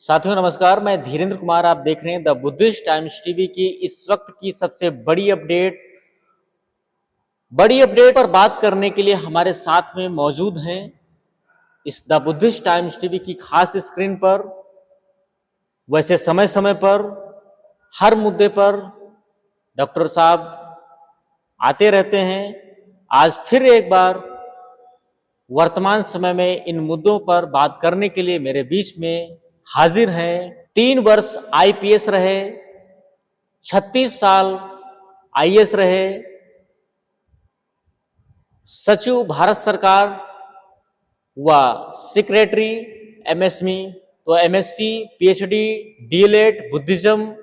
साथियों नमस्कार, मैं धीरेन्द्र कुमार। आप देख रहे हैं द बुद्धिस्ट टाइम्स टीवी की इस वक्त की सबसे बड़ी अपडेट पर बात करने के लिए हमारे साथ में मौजूद हैं इस द बुद्धिस्ट टाइम्स टीवी की खास स्क्रीन पर। वैसे समय समय पर हर मुद्दे पर डॉक्टर साहब आते रहते हैं। आज फिर एक बार वर्तमान समय में इन मुद्दों पर बात करने के लिए मेरे बीच में हाजिर हैं। 3 वर्ष आईपीएस रहे, 36 साल आईएएस रहे, सचिव भारत सरकार व सेक्रेटरी एमएसएमई, तो एमएससी, पीएचडी, डीएलएड बुद्धिज्म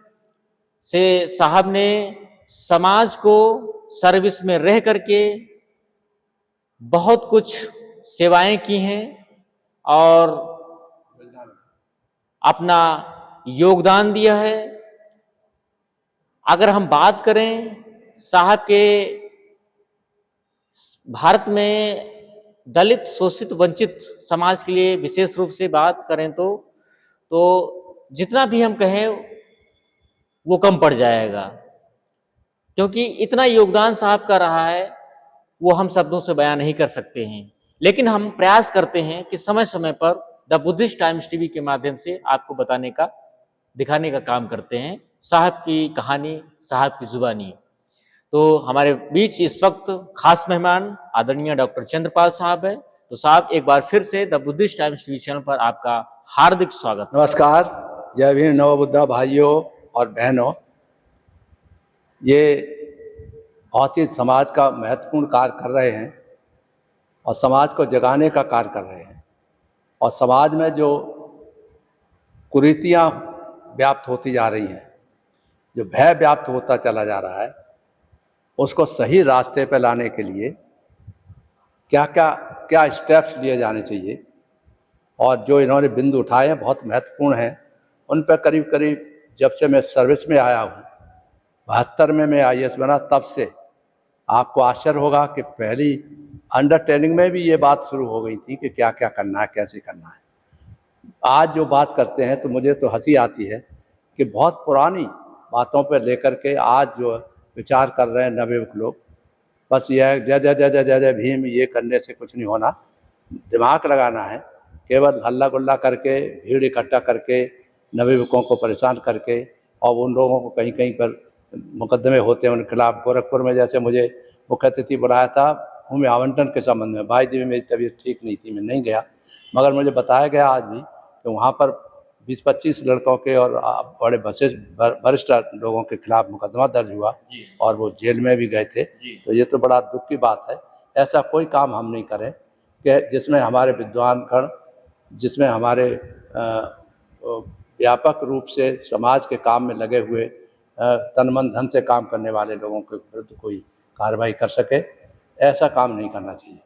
से साहब ने समाज को सर्विस में रह करके बहुत कुछ सेवाएं की हैं और अपना योगदान दिया है। अगर हम बात करें साहब के भारत में दलित, शोषित, वंचित समाज के लिए विशेष रूप से बात करें तो जितना भी हम कहें वो कम पड़ जाएगा, क्योंकि इतना योगदान साहब का रहा है वो हम शब्दों से बयान नहीं कर सकते हैं। लेकिन हम प्रयास करते हैं कि समय समय पर द बुद्धिस्ट टाइम्स टीवी के माध्यम से आपको दिखाने का काम करते हैं साहब की कहानी, साहब की जुबानी। तो हमारे बीच इस वक्त खास मेहमान आदरणीय डॉक्टर चंद्रपाल साहब है। तो साहब, एक बार फिर से the Buddhist times TV channel पर आपका हार्दिक स्वागत। नमस्कार, जय भीम, नव बुद्धा भाइयों और बहनों। ये बहुत ही समाज का महत्वपूर्ण कार्य कर रहे हैं और समाज को जगाने का कार्य कर रहे हैं। और समाज में जो कुरीतियाँ व्याप्त होती जा रही हैं, जो भय व्याप्त होता चला जा रहा है, उसको सही रास्ते पर लाने के लिए क्या स्टेप्स लिए जाने चाहिए और जो इन्होंने बिंदु उठाए हैं बहुत महत्वपूर्ण हैं। उन पर करीब करीब जब से मैं सर्विस में आया हूँ, 72 में मैं आईएएस बना, तब से आपको आश्चर्य होगा कि पहली अंडर ट्रेनिंग में भी ये बात शुरू हो गई थी कि क्या क्या करना है, कैसे करना है। आज जो बात करते हैं तो मुझे तो हंसी आती है कि बहुत पुरानी बातों पर लेकर के आज जो विचार कर रहे हैं नवयुवक लोग, बस यह जय जय जय जय जय जय भीम, ये करने से कुछ नहीं होना। दिमाग लगाना है, केवल हल्ला गुल्ला करके, भीड़ इकट्ठा करके, नवयुवकों को परेशान करके, और उन लोगों को कहीं कहीं पर मुकदमे होते हैं उनके खिलाफ। गोरखपुर में जैसे मुझे मुख्य अतिथि बुलाया था भूमि आवंटन के संबंध में, 22 दिन में मेरी तबीयत ठीक नहीं थी, मैं नहीं गया, मगर मुझे बताया गया आज भी कि वहाँ पर 20-25 लड़कों के और बड़े वरिष्ठ लोगों के खिलाफ मुकदमा दर्ज हुआ और वो जेल में भी गए थे। तो ये तो बड़ा दुख की बात है। ऐसा कोई काम हम नहीं करें कि जिसमें हमारे विद्वान गण, जिसमें हमारे व्यापक रूप से समाज के काम में लगे हुए तन मन धन से काम करने वाले लोगों के विरुद्ध कोई कार्रवाई कर सके, ऐसा काम नहीं करना चाहिए।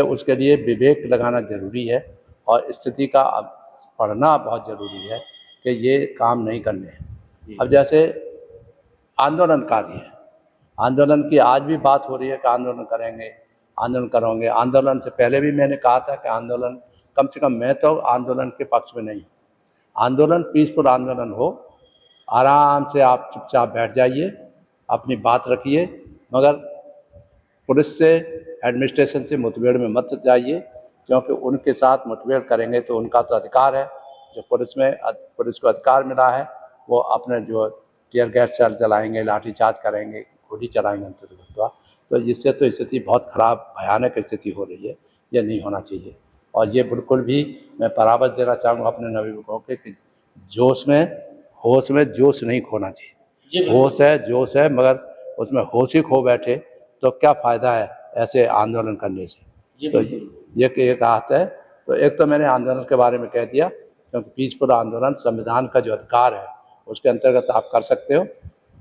उसके लिए विवेक लगाना जरूरी है और स्थिति का पढ़ना बहुत ज़रूरी है कि ये काम नहीं करने हैं। अब जैसे आंदोलनकारी है, आंदोलन की आज भी बात हो रही है कि आंदोलन करेंगे, आंदोलन करोगे। आंदोलन से पहले भी मैंने कहा था कि आंदोलन, कम से कम मैं तो आंदोलन के पक्ष में नहीं। आंदोलन पीसफुल आंदोलन हो, आराम से आप चुपचाप बैठ जाइए, अपनी बात रखिए, मगर पुलिस से, एडमिनिस्ट्रेशन से मुठभेड़ में मत जाइए, क्योंकि उनके साथ मुठभेड़ करेंगे तो उनका तो अधिकार है, जो पुलिस को अधिकार मिला है, वो अपने जो टीयर गैस सेल चलाएंगे, लाठीचार्ज करेंगे, गोली चलाएंगे अंततः। तो इससे तो स्थिति बहुत खराब, भयानक स्थिति हो रही है। ये नहीं होना चाहिए। और ये बिल्कुल भी मैं परामर्श देना चाहूँगा अपने नवयुवकों के कि होश में जोश नहीं खोना चाहिए। होश है, जोश है, मगर उसमें होश ही खो बैठे तो क्या फ़ायदा है ऐसे आंदोलन करने से। तो ये कहावत है। तो एक तो मैंने आंदोलन के बारे में कह दिया, क्योंकि पीसफुल आंदोलन संविधान का जो अधिकार है उसके अंतर्गत आप कर सकते हो।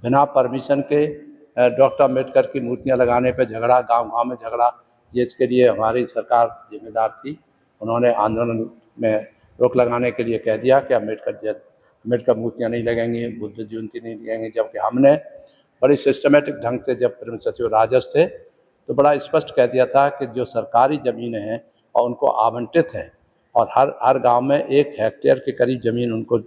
बिना परमिशन के डॉक्टर अम्बेडकर की मूर्तियां लगाने पे झगड़ा, गांव-गांव में झगड़ा, ये इसके लिए हमारी सरकार जिम्मेदार थी। उन्होंने आंदोलन में रोक लगाने के लिए कह दिया कि अम्बेडकर मूर्तियाँ नहीं लगेंगी, बुद्ध जयंती नहीं लगेंगी, जबकि हमने बड़ी सिस्टमेटिक ढंग से, जब प्रेम सचिव राजस थे तो बड़ा स्पष्ट कह दिया था कि जो सरकारी ज़मीनें हैं और उनको आवंटित हैं और हर गांव में 1 हेक्टेयर के करीब ज़मीन उनको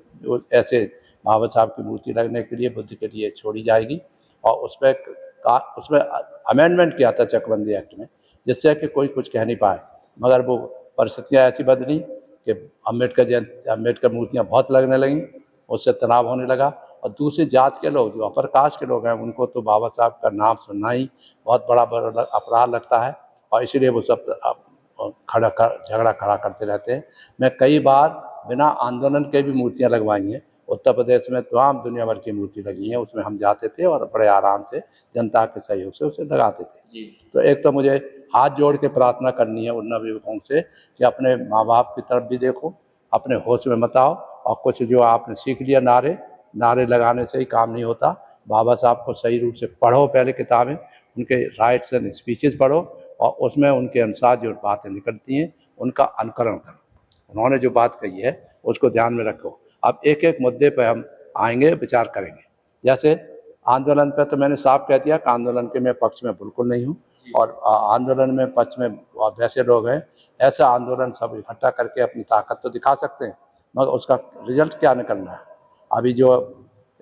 ऐसे बाबा साहब की मूर्ति लगने के लिए, बुद्ध के लिए छोड़ी जाएगी। और उसमें अमेंडमेंट किया था चकबंदी एक्ट में, जिससे कि कोई कुछ कह नहीं पाए, मगर वो परिस्थितियाँ ऐसी बदली कि अम्बेडकर मूर्तियाँ बहुत लगने लगीं, उससे तनाव होने लगा। और दूसरी जात के लोग, जो अपर कास्ट के लोग हैं, उनको तो बाबा साहब का नाम सुनना ही बहुत बड़ा अपराध लगता है, और इसीलिए वो सब झगड़ा खड़ा करते रहते हैं। मैं कई बार बिना आंदोलन के भी मूर्तियाँ लगवाई हैं। उत्तर प्रदेश में तमाम दुनिया भर की मूर्ति लगी हैं, उसमें हम जाते थे और बड़े आराम से जनता के सहयोग से उसे लगाते थे। तो एक तो मुझे हाथ जोड़ के प्रार्थना करनी है उन नवयुवकों से कि अपने माँ बाप की तरफ भी देखो, अपने होश में मत आओ, और कुछ जो आपने सीख लिया नारे लगाने से ही काम नहीं होता। बाबा साहब को सही रूप से पढ़ो, पहले किताबें, उनके राइट्स एंड स्पीचेस पढ़ो, और उसमें उनके अनुसार जो बातें निकलती हैं उनका अनुकरण करो। उन्होंने जो बात कही है उसको ध्यान में रखो। अब एक एक मुद्दे पर हम आएंगे, विचार करेंगे। जैसे आंदोलन पे तो मैंने साफ कह दिया कि आंदोलन के मैं पक्ष में बिल्कुल नहीं हूँ, और आंदोलन में पक्ष में वैसे लोग हैं, ऐसा आंदोलन सब इकट्ठा करके अपनी ताकत तो दिखा सकते हैं, मगर उसका रिजल्ट क्या निकलना है। अभी जो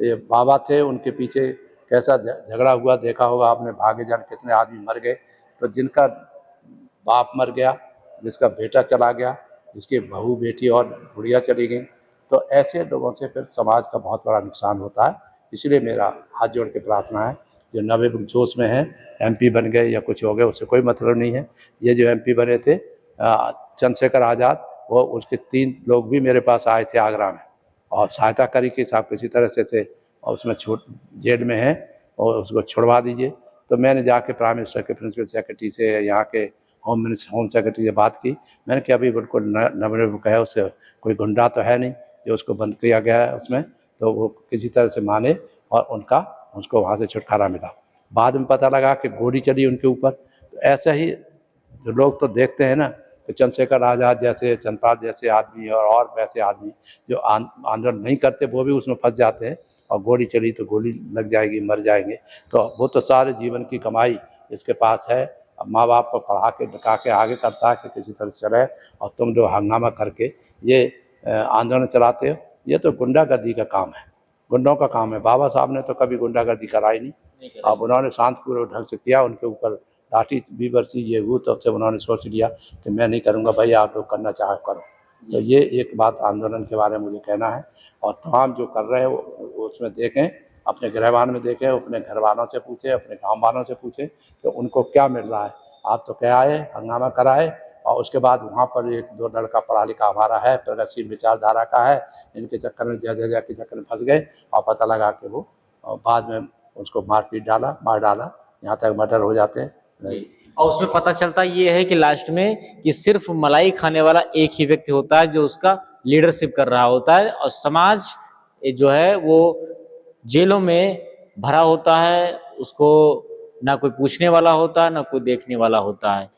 ये बाबा थे, उनके पीछे कैसा झगड़ा हुआ देखा होगा आपने, भागे जान कितने आदमी मर गए। तो जिनका बाप मर गया, जिसका बेटा चला गया, जिसकी बहू बेटी और बुढ़िया चली गई, तो ऐसे लोगों से फिर समाज का बहुत बड़ा नुकसान होता है। इसलिए मेरा हाथ जोड़ के प्रार्थना है, जो नवे जोश में हैं, MP बन गए या कुछ हो गए, उससे कोई मतलब नहीं है। ये जो MP बने थे चंद्रशेखर आज़ाद, वो उसके 3 लोग भी मेरे पास आए थे आगरा में, और सहायता करी कि साहब किसी तरह से और उसमें जेल में है और उसको छुड़वा दीजिए। तो मैंने जाके प्राइम मिनिस्टर के प्रिंसिपल सेक्रेटरी से, यहाँ के होम सेक्रेटरी से बात की। मैंने कहा अभी बिल्कुल नवयुवक है, उससे कोई गुंडा तो है नहीं जो उसको बंद किया गया है उसमें, तो वो किसी तरह से माने, और उसको वहाँ से छुटकारा मिला। बाद में पता लगा कि गोली चली उनके ऊपर। तो ऐसा ही जो लोग तो देखते हैं ना, तो चंद्रशेखर आज़ाद जैसे, चंद्रपाल जैसे आदमी और वैसे आदमी जो आंदोलन नहीं करते, वो भी उसमें फंस जाते हैं, और गोली चली तो गोली लग जाएगी, मर जाएंगे। तो वो तो सारे जीवन की कमाई इसके पास है, माँ बाप को पढ़ा के लिखा के आगे करता है कि किसी तरह चले, और तुम जो हंगामा करके ये आंदोलन चलाते हो, ये तो गुंडागर्दी का काम है, गुंडों का काम है। बाबा साहब ने तो कभी गुंडागर्दी कराई नहीं। अब उन्होंने शांतिपूर्वक ढंग से किया, उनके ऊपर लाठी भी बरसी, ये हुई, तब से उन्होंने सोच लिया कि मैं नहीं करूँगा भाई, आप लोग करना चाहे करो। तो ये एक बात आंदोलन के बारे में मुझे कहना है। और तमाम जो कर रहे हैं वो उसमें देखें, अपने गृहवान में देखें, अपने घर वालों से पूछें, अपने गाँव वालों से पूछें कि उनको क्या मिल रहा है। आप तो क्या आए, हंगामा कराए, और उसके बाद वहाँ पर 1-2 लड़का पढ़ा लिखा हमारा है, प्रगतिशील विचारधारा का है, इनके चक्कर में जज के चक्कर में फंस गए, और पता लगा कि वो बाद में उसको मार डाला, यहाँ तक मर्डर हो जाते हैं। और उसमें पता चलता ये है कि लास्ट में कि सिर्फ मलाई खाने वाला एक ही व्यक्ति होता है जो उसका लीडरशिप कर रहा होता है, और समाज जो है वो जेलों में भरा होता है, उसको ना कोई पूछने वाला होता है, ना कोई देखने वाला होता है।